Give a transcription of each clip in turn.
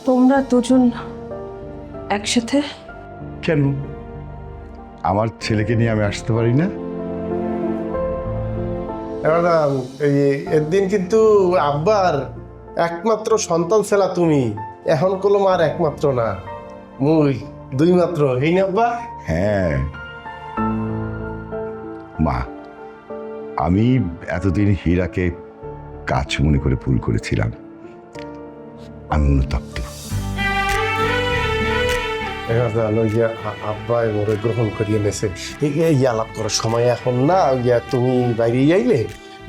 তোমরা দুজন একসাথে? কেন আমার ছেলেকে নিয়ে আমি আসতে পারি না? ম্যাডাম, একদিন কিন্তু আব্বার একমাত্র সন্তান ছেলা তুমি, এখন কলম আর একমাত্র না, মুই দুই মাত্র, এই না আব্বা? হ্যাঁ মা, আমি এতদিন হীরাকে কাজ মনে করে ভুল করেছিলাম। আমি অনুতপ্ত। আব্বা মোরে গ্রহণ করিয়ে নেছে, এই আলাপ করার সময় এখন না। তুমি বাইরে যাইলে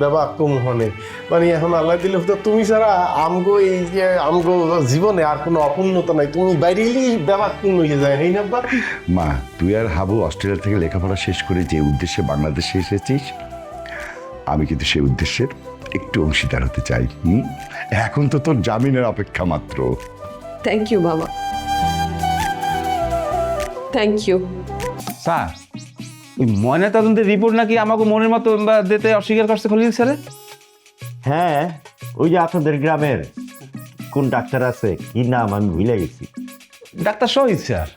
বাবা কমহনে, মানে এখন আল্লাহ দিলে তো তুমি ছাড়া আমগো এই যে আমগো জীবনে আর কোনো অপূর্ণতা নাই। তুমি বাইরে এলেই ব্যাপার পূর্ণ হয়ে যায়, এই না আব্বা? মা, তুই আর হাবু অস্ট্রেলিয়া থেকে লেখাপড়া শেষ করে যে উদ্দেশ্যে বাংলাদেশে এসেছিস, আমি কিন্তু সেই উদ্দেশ্যের একটু অংশীদার হতে চাই। এখন তো তোর জামিনের অপেক্ষা মাত্র। থ্যাংক ইউ বাবা, থ্যাংক ইউ। স্যার, ওই ময়না তদন্তের রিপোর্ট নাকি আমাকে মনের মতো দিতে অস্বীকার করছে খলিল স্যারে। হ্যাঁ, ওই যে আপনাদের গ্রামের কোন ডাক্তার আছে, কি নাম আমি ভুলে গেছি। ডাক্তার শহীদ স্যার।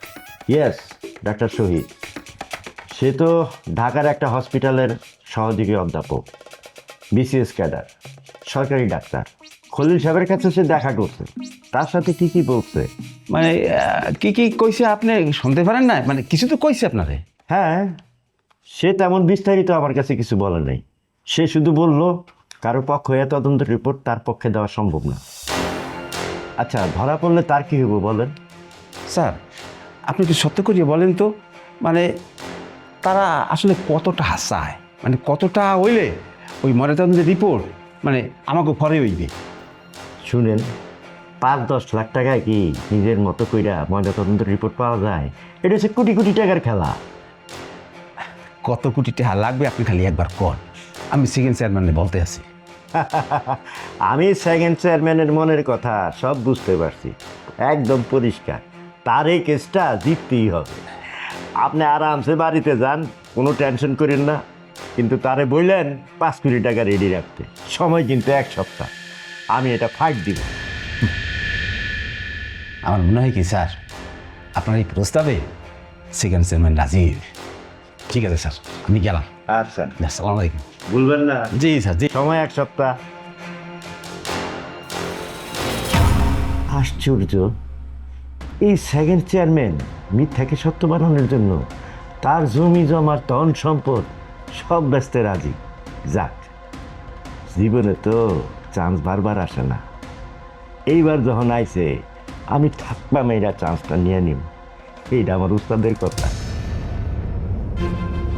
ইয়েস, ডাক্তার শহীদ। সে তো ঢাকার একটা হসপিটালের সহযোগী অধ্যাপক, বিসিএস ক্যাডার, সরকারি ডাক্তার। খলিল সাহেবের কাছে সে দেখা করছে, তার সাথে কি কি বলছে? মানে কি কি কইছে আপনি শুনতে পারেন না? মানে কিছু তো কইছে আপনারে। হ্যাঁ, সে তেমন বিস্তারিত আমার কাছে কিছু বলে নাই। সে শুধু বলল কারো পক্ষ এ তদন্তের রিপোর্ট তার পক্ষে দেওয়া সম্ভব না। আচ্ছা, ধরা পড়লে তার কি হবো বলেন? স্যার, আপনি কি সত্য করিয়ে বলেন তো, মানে তারা আসলে কতটা হাসায়, মানে কতটা হইলে ওই ময়নাতদন্তের রিপোর্ট মানে আমাকে ঘরে হইবে? শুনেন, 5-10 লাখ টাকায় কি নিজের মতো কইরা ময়নাতদন্তের রিপোর্ট পাওয়া যায়? এটা হচ্ছে কোটি কোটি টাকার খেলা। কত কোটি টাকা লাগবে আপনি খালি একবার কর, আমি সেকেন্ড চেয়ারম্যানে বলতে আছি। আমি সেকেন্ড চেয়ারম্যানের মনের কথা সব বুঝতে পারছি, একদম পরিষ্কার। তার এই কেসটা জিততেই হবে। আপনি আরামসে বাড়িতে যান, কোনো টেনশন করেন না। কিন্তু তারে বললেন 5 কোটি টাকা রেডি রাখতে, সময় কিন্তু 1 সপ্তাহ। আমি এটা ফাইট দিব। আমার মনে হয় কি স্যার, আপনার এই প্রস্তাবে সেকেন্ড চেয়ারম্যান রাজি হইবে। ঠিক আছে স্যার, আমি গেলাম। আচ্ছা, আসসালামু আলাইকুম। বলবেন না? জি স্যার, জি। সময় 1 সপ্তাহ। আশ্চর্য, এই সেকেন্ড চেয়ারম্যান মিথ্যাকে সত্য বানানোর জন্য তার জমি জমার ধন সম্পদ সব ব্যস্তে রাজি। যাক, জীবনে তো চান্স বারবার আসে না। এইবার যখন আইছে, আমি থাকবা মেয়েরা চান্সটা নিয়ে নিব। এইটা আমার উস্তাদের কথা।